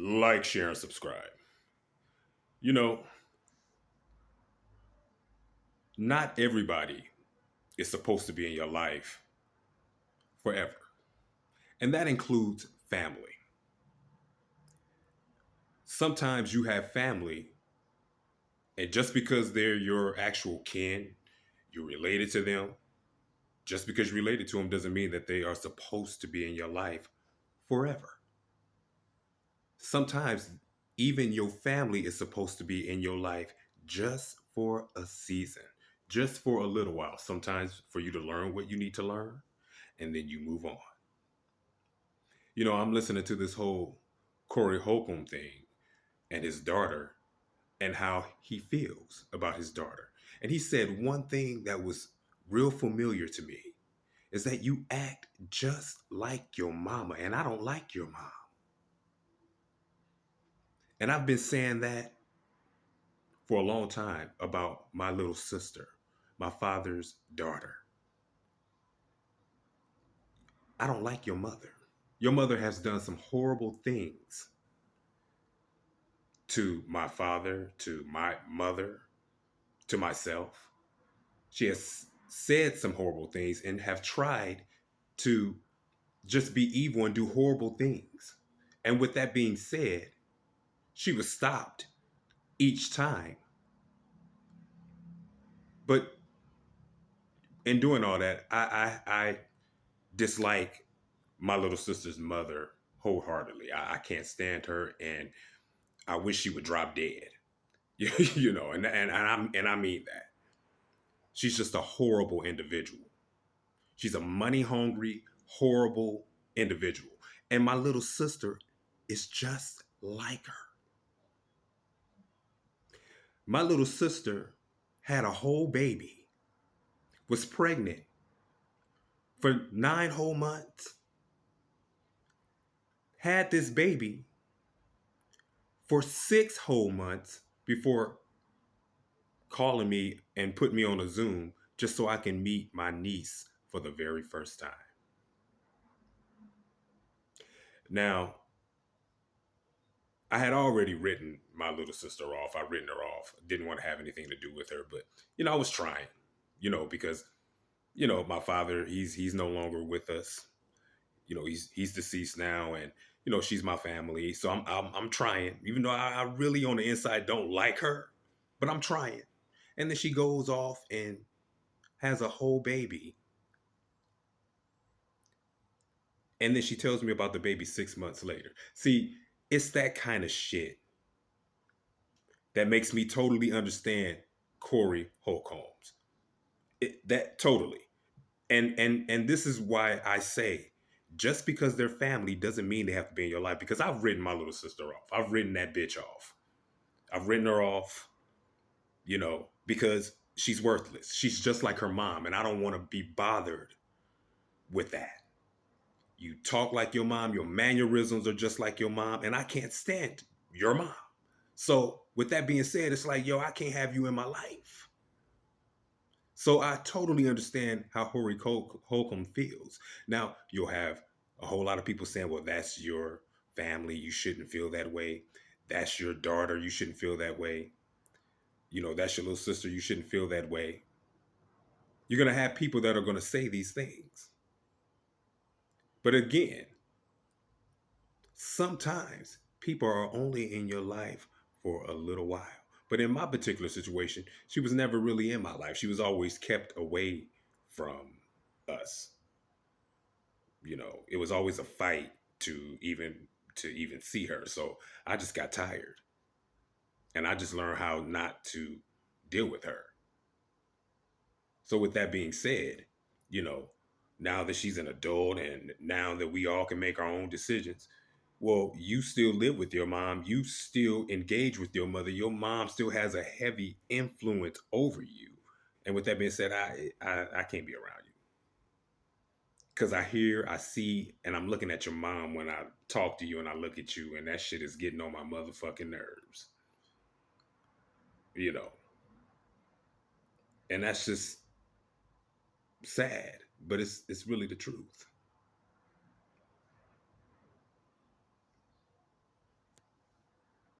Like, share, and subscribe. You know, not everybody is supposed to be in your life forever, and that includes family. Sometimes you have family, and just because they're your actual kin, you're related to them, just because you're related to them doesn't mean that they are supposed to be in your life forever. Sometimes even your family is supposed to be in your life just for a season, just for a little while. Sometimes for you to learn what you need to learn, and then you move on. I'm listening to this whole Corey Holcomb thing and his daughter and how he feels about his daughter. And he said one thing that was real familiar to me is that you act just like your mama, and I don't like your mom. And I've been saying that for a long time about my little sister, my father's daughter. I don't like your mother. Your mother has done some horrible things to my father, to my mother, to myself. She has said some horrible things and have tried to just be evil and do horrible things. And with that being said, she was stopped each time. But in doing all that, I dislike my little sister's mother wholeheartedly. I can't stand her, and I wish she would drop dead. And I mean that. She's just a horrible individual. She's a money hungry, horrible individual. And my little sister is just like her. My little sister had a whole baby, was pregnant for 9 whole months, had this baby for 6 whole months before calling me and put me on a Zoom just so I can meet my niece for the very first time. Now, I had already written my little sister off. I written her off. Didn't want to have anything to do with her, but I was trying, because my father, he's no longer with us. He's deceased now, and she's my family. So I'm trying, even though I really on the inside don't like her, but I'm trying. And then she goes off and has a whole baby. And then she tells me about the baby 6 months later. See, it's that kind of shit that makes me totally understand Corey Holcombs. That totally. And this is why I say just because they're family doesn't mean they have to be in your life, because I've written my little sister off. I've written that bitch off. I've written her off, because she's worthless. She's just like her mom, and I don't want to be bothered with that. You talk like your mom, your mannerisms are just like your mom, and I can't stand your mom. So, with that being said, it's like, yo, I can't have you in my life. So, I totally understand how Holcomb feels. Now, you'll have a whole lot of people saying, well, that's your family. You shouldn't feel that way. That's your daughter. You shouldn't feel that way. That's your little sister. You shouldn't feel that way. You're going to have people that are going to say these things. But again, sometimes people are only in your life for a little while. But in my particular situation, she was never really in my life. She was always kept away from us. It was always a fight to even see her. So I just got tired. And I just learned how not to deal with her. So with that being said, you know, now that she's an adult and now that we all can make our own decisions, well, you still live with your mom. You still engage with your mother. Your mom still has a heavy influence over you. And with that being said, I can't be around you because I hear, I see, and I'm looking at your mom when I talk to you and I look at you, and that shit is getting on my motherfucking nerves. You know, and that's just sad, but it's really the truth.